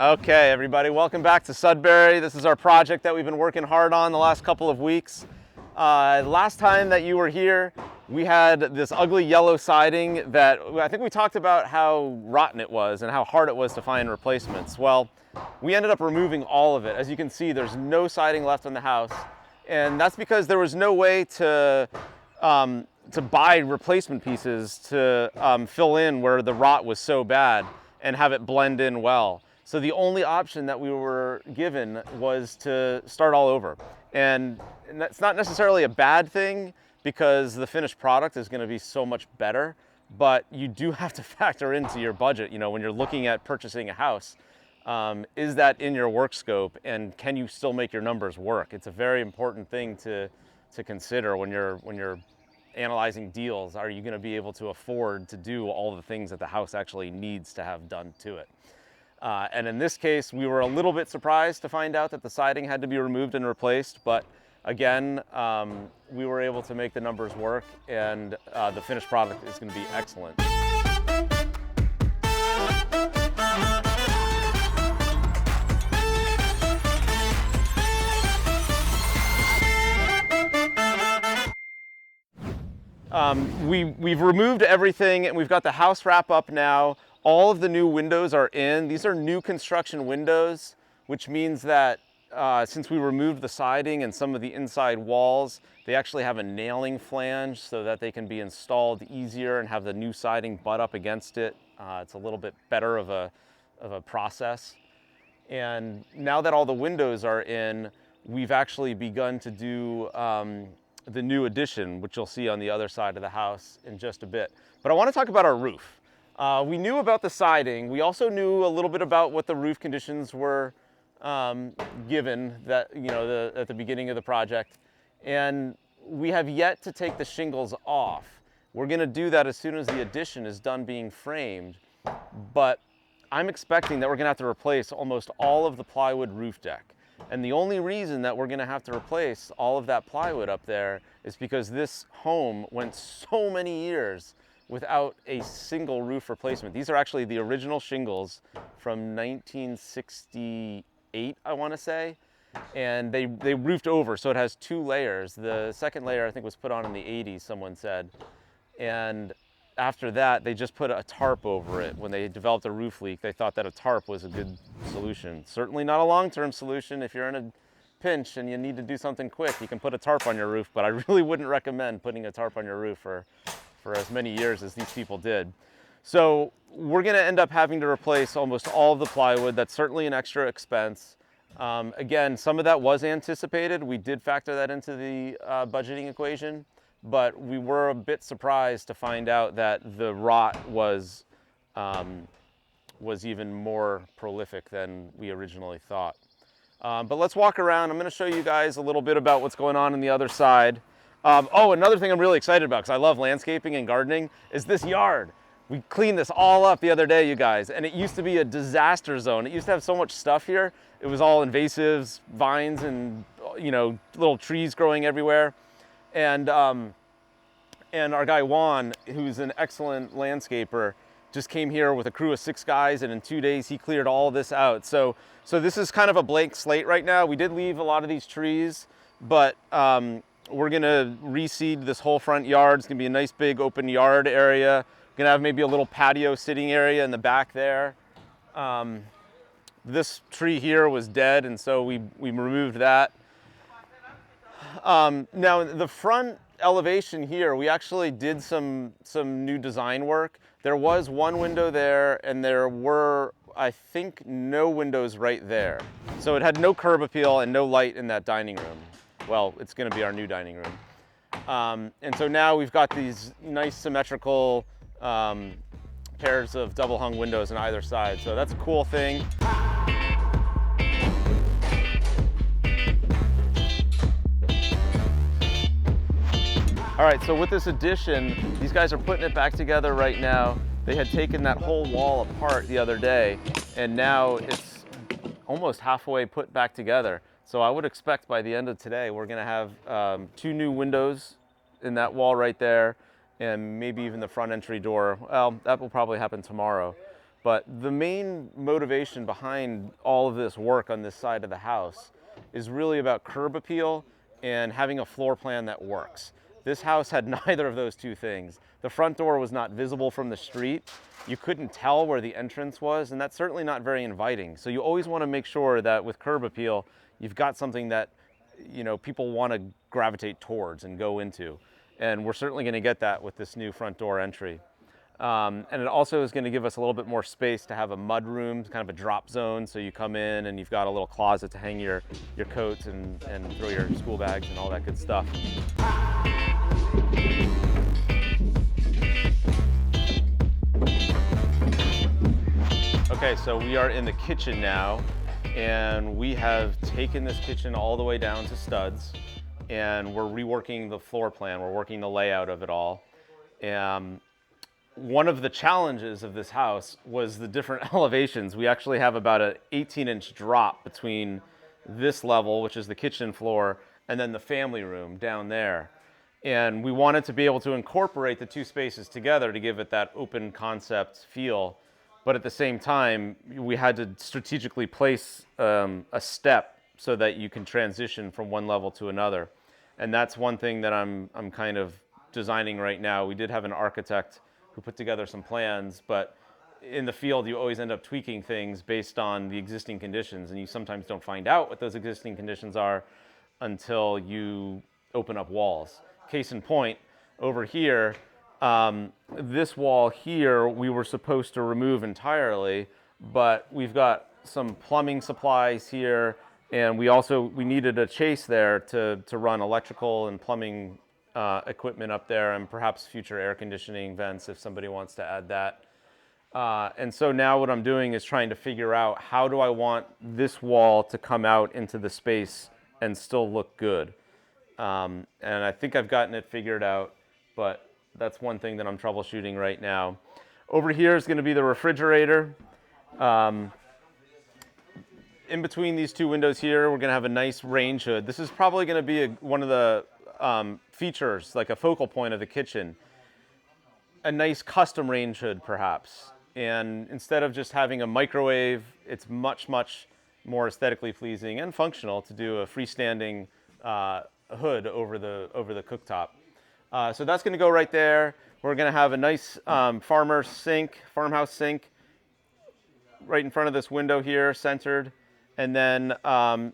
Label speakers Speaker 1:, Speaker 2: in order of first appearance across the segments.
Speaker 1: Okay, everybody, welcome back to Sudbury. This is our project that we've been working hard on the last couple of weeks. Last time that you were here, we had this ugly yellow siding that I think we talked about how rotten it was and how hard it was to find replacements. Well, we ended up removing all of it. As you can see, there's no siding left on the house, and that's because there was no way to buy replacement pieces to fill in where the rot was so bad and have it blend in well. So the only option that we were given was to start all over. And that's not necessarily a bad thing because the finished product is going to be so much better, but you do have to factor into your budget, when you're looking at purchasing a house. Is that in your work scope, and can you still make your numbers work? It's a very important thing to consider when you're analyzing deals. Are you going to be able to afford to do all the things that the house actually needs to have done to it? And in this case, we were a little bit surprised to find out that the siding had to be removed and replaced, but again, we were able to make the numbers work, and the finished product is going to be excellent. We've removed everything, and we've got the house wrap up now. All of the new windows are in. These are new construction windows, which means that since we removed the siding and some of the inside walls, they actually have a nailing flange so that they can be installed easier and have the new siding butt up against it. It's a little bit better of a process. And now that all the windows are in, we've actually begun to do the new addition, which you'll see on the other side of the house in just a bit. But I want to talk about our roof. We knew about the siding. We also knew a little bit about what the roof conditions were given that, at the beginning of the project. And we have yet to take the shingles off. We're going to do that as soon as the addition is done being framed. But I'm expecting that we're going to have to replace almost all of the plywood roof deck. And the only reason that we're going to have to replace all of that plywood up there is because this home went so many years without a single roof replacement. These are actually the original shingles from 1968, I want to say. And they roofed over, so it has two layers. The second layer, I think, was put on in the 80s, someone said. And after that, they just put a tarp over it. When they developed a roof leak, they thought that a tarp was a good solution. Certainly not a long-term solution. If you're in a pinch and you need to do something quick, you can put a tarp on your roof, but I really wouldn't recommend putting a tarp on your roof for as many years as these people did. So we're going to end up having to replace almost all of the plywood. That's certainly an extra expense. Again, some of that was anticipated. We did factor that into the budgeting equation, but we were a bit surprised to find out that the rot was even more prolific than we originally thought. But let's walk around. I'm going to show you guys a little bit about what's going on the other side. Oh, another thing I'm really excited about, because I love landscaping and gardening, is this yard. We cleaned this all up the other day, you guys, and it used to be a disaster zone. It used to have so much stuff here. It was all invasives, vines, and little trees growing everywhere. And our guy Juan, who's an excellent landscaper, just came here with a crew of 6 guys, and in 2 days he cleared all this out. So this is kind of a blank slate right now. We did leave a lot of these trees, but we're gonna reseed this whole front yard. It's gonna be a nice big open yard area. We're gonna have maybe a little patio sitting area in the back there. This tree here was dead, and so we removed that. Now the front elevation here, we actually did some new design work. There was one window there, and there were, I think, no windows right there. So it had no curb appeal and no light in that dining room. Well, it's going to be our new dining room. And so now we've got these nice symmetrical pairs of double hung windows on either side. So that's a cool thing. All right, so with this addition, these guys are putting it back together right now. They had taken that whole wall apart the other day, and now it's almost halfway put back together. So I would expect by the end of today, we're gonna have 2 new windows in that wall right there, and maybe even the front entry door. Well, that will probably happen tomorrow. But the main motivation behind all of this work on this side of the house is really about curb appeal and having a floor plan that works. This house had neither of those two things. The front door was not visible from the street. You couldn't tell where the entrance was, and that's certainly not very inviting. So you always want to make sure that with curb appeal, you've got something that, you know, people want to gravitate towards and go into. And we're certainly going to get that with this new front door entry. And it also is going to give us a little bit more space to have a mud room, kind of a drop zone. So you come in and you've got a little closet to hang your coats and throw your school bags and all that good stuff. Okay, so we are in the kitchen now, and we have taken this kitchen all the way down to studs, and we're reworking the floor plan. We're working the layout of it all. One of the challenges of this house was the different elevations. We actually have about an 18-inch drop between this level, which is the kitchen floor, and then the family room down there. And we wanted to be able to incorporate the two spaces together to give it that open concept feel. But at the same time, we had to strategically place a step so that you can transition from one level to another. And that's one thing that I'm kind of designing right now. We did have an architect who put together some plans, but in the field, you always end up tweaking things based on the existing conditions, and you sometimes don't find out what those existing conditions are until you open up walls. Case in point, over here, this wall here, we were supposed to remove entirely, but we've got some plumbing supplies here, and we needed a chase there to run electrical and plumbing equipment up there, and perhaps future air conditioning vents if somebody wants to add that. And so now what I'm doing is trying to figure out, how do I want this wall to come out into the space and still look good? And I think I've gotten it figured out, but that's one thing that I'm troubleshooting right now. Over here is going to be the refrigerator. In between these two windows here, we're going to have a nice range hood. This is probably going to be one of the features, like a focal point of the kitchen. A nice custom range hood, perhaps. And instead of just having a microwave, it's much, much more aesthetically pleasing and functional to do a freestanding hood over the cooktop. So that's going to go right there. We're going to have a nice farmhouse sink right in front of this window here, centered. And then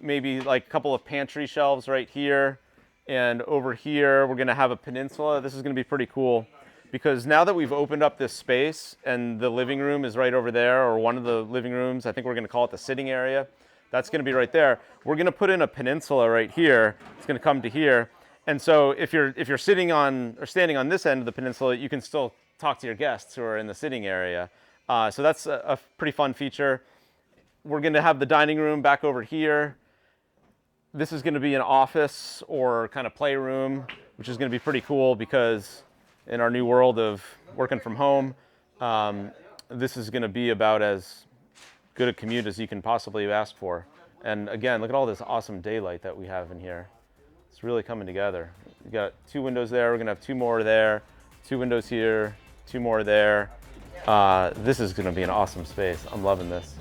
Speaker 1: maybe like a couple of pantry shelves right here. And over here, we're going to have a peninsula. This is going to be pretty cool, because now that we've opened up this space and the living room is right over there, or one of the living rooms, I think we're going to call it the sitting area. That's going to be right there. We're going to put in a peninsula right here. It's going to come to here. And so if you're sitting on or standing on this end of the peninsula, you can still talk to your guests who are in the sitting area. So that's a pretty fun feature. We're going to have the dining room back over here. This is going to be an office or kind of playroom, which is going to be pretty cool, because in our new world of working from home, this is going to be about as good a commute as you can possibly ask for. And again, look at all this awesome daylight that we have in here. It's really coming together. We've got two windows there. We're going to have two more there, two windows here, two more there. This is going to be an awesome space. I'm loving this.